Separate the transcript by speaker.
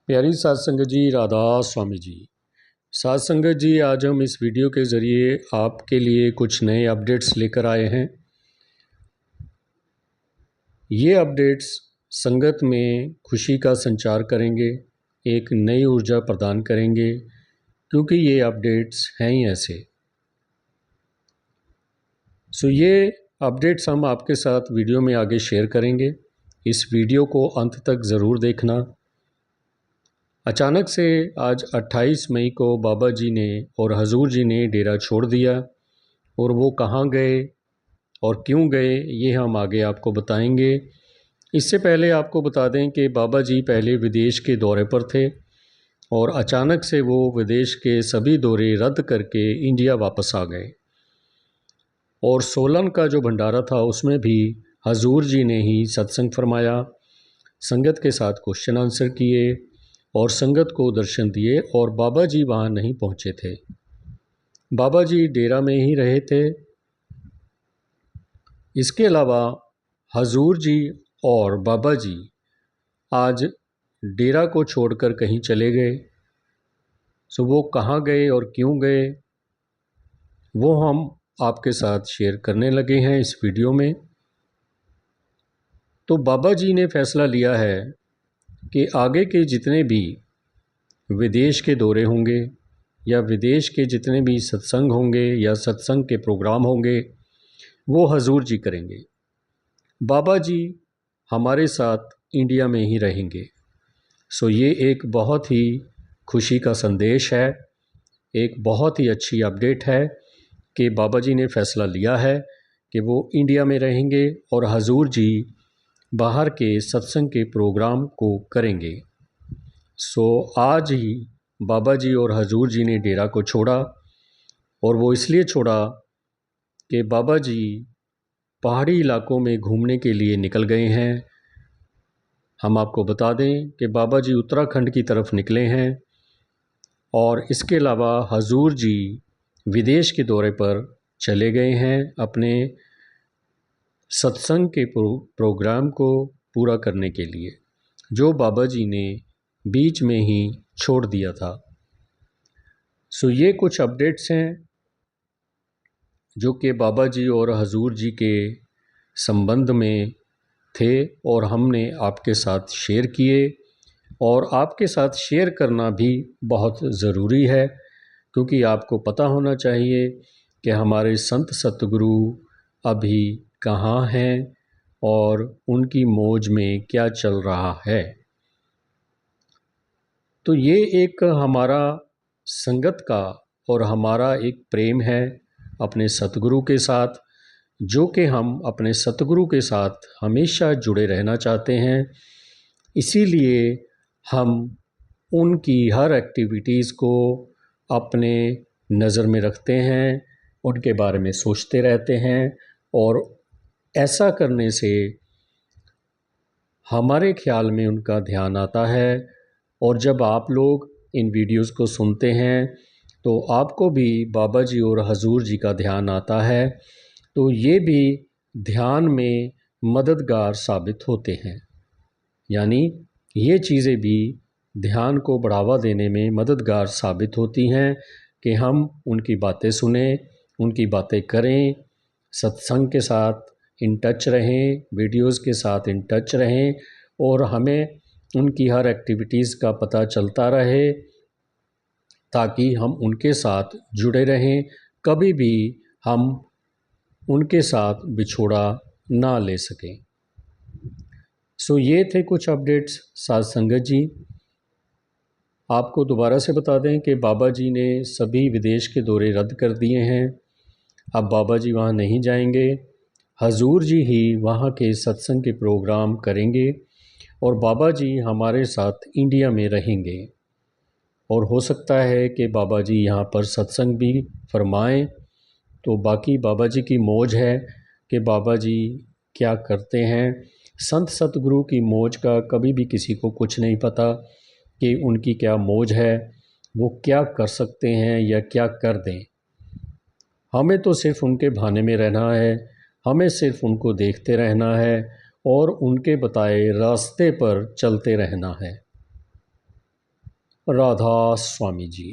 Speaker 1: प्यारी साध संगत जी, राधा स्वामी जी। साध संगत जी, आज हम इस वीडियो के ज़रिए आपके लिए कुछ नए अपडेट्स लेकर आए हैं। ये अपडेट्स संगत में खुशी का संचार करेंगे, एक नई ऊर्जा प्रदान करेंगे, क्योंकि ये अपडेट्स हैं ही ऐसे। ये अपडेट्स हम आपके साथ वीडियो में आगे शेयर करेंगे। इस वीडियो को अंत तक ज़रूर देखना। अचानक से आज 28 मई को बाबा जी ने और हजूर जी ने डेरा छोड़ दिया, और वो कहाँ गए और क्यों गए ये हम आगे आपको बताएंगे। इससे पहले आपको बता दें कि बाबा जी पहले विदेश के दौरे पर थे और अचानक से वो विदेश के सभी दौरे रद्द करके इंडिया वापस आ गए। और सोलन का जो भंडारा था उसमें भी हजूर जी ने ही सत्संग फरमाया, संगत के साथ क्वेश्चन आंसर किए और संगत को दर्शन दिए, और बाबा जी वहाँ नहीं पहुँचे थे। बाबा जी डेरा में ही रहे थे। इसके अलावा हजूर जी और बाबा जी आज डेरा को छोड़कर कहीं चले गए। वो कहाँ गए और क्यों गए वो हम आपके साथ शेयर करने लगे हैं इस वीडियो में। तो बाबा जी ने फैसला लिया है कि आगे के जितने भी विदेश के दौरे होंगे या विदेश के जितने भी सत्संग होंगे या सत्संग के प्रोग्राम होंगे वो हजूर जी करेंगे। बाबा जी हमारे साथ इंडिया में ही रहेंगे। ये एक बहुत ही खुशी का संदेश है, एक बहुत ही अच्छी अपडेट है कि बाबा जी ने फैसला लिया है कि वो इंडिया में रहेंगे और हजूर जी बाहर के सत्संग के प्रोग्राम को करेंगे। आज ही बाबा जी और हजूर जी ने डेरा को छोड़ा, और वो इसलिए छोड़ा कि बाबा जी पहाड़ी इलाकों में घूमने के लिए निकल गए हैं। हम आपको बता दें कि बाबा जी उत्तराखंड की तरफ निकले हैं, और इसके अलावा हजूर जी विदेश के दौरे पर चले गए हैं अपने सत्संग के प्रोग्राम को पूरा करने के लिए, जो बाबा जी ने बीच में ही छोड़ दिया था। ये कुछ अपडेट्स हैं जो कि बाबा जी और हजूर जी के संबंध में थे और हमने आपके साथ शेयर किए, और आपके साथ शेयर करना भी बहुत ज़रूरी है, क्योंकि आपको पता होना चाहिए कि हमारे संत सतगुरु अभी कहाँ हैं और उनकी मौज में क्या चल रहा है। तो ये एक हमारा संगत का और हमारा एक प्रेम है अपने सतगुरु के साथ, जो कि हम अपने सतगुरु के साथ हमेशा जुड़े रहना चाहते हैं। इसीलिए हम उनकी हर एक्टिविटीज़ को अपने नज़र में रखते हैं, उनके बारे में सोचते रहते हैं, और ऐसा करने से हमारे ख्याल में उनका ध्यान आता है। और जब आप लोग इन वीडियोस को सुनते हैं तो आपको भी बाबा जी और हजूर जी का ध्यान आता है, तो ये भी ध्यान में मददगार साबित होते हैं। यानी ये चीज़ें भी ध्यान को बढ़ावा देने में मददगार साबित होती हैं कि हम उनकी बातें सुने, उनकी बातें करें, सत्संग के साथ इन टच रहें, वीडियोस के साथ इन टच रहें, और हमें उनकी हर एक्टिविटीज़ का पता चलता रहे, ताकि हम उनके साथ जुड़े रहें, कभी भी हम उनके साथ बिछोड़ा ना ले सकें। ये थे कुछ अपडेट्स साध संगत जी। आपको दोबारा से बता दें कि बाबा जी ने सभी विदेश के दौरे रद्द कर दिए हैं। अब बाबा जी वहाँ नहीं जाएंगे, हजूर जी ही वहाँ के सत्संग के प्रोग्राम करेंगे, और बाबा जी हमारे साथ इंडिया में रहेंगे। और हो सकता है कि बाबा जी यहाँ पर सत्संग भी फरमाएं। तो बाकी बाबा जी की मौज है कि बाबा जी क्या करते हैं। संत सतगुरु की मौज का कभी भी किसी को कुछ नहीं पता कि उनकी क्या मौज है, वो क्या कर सकते हैं या क्या कर दें। हमें तो सिर्फ़ उनके भाने में रहना है, हमें सिर्फ़ उनको देखते रहना है और उनके बताए रास्ते पर चलते रहना है। राधा स्वामी जी।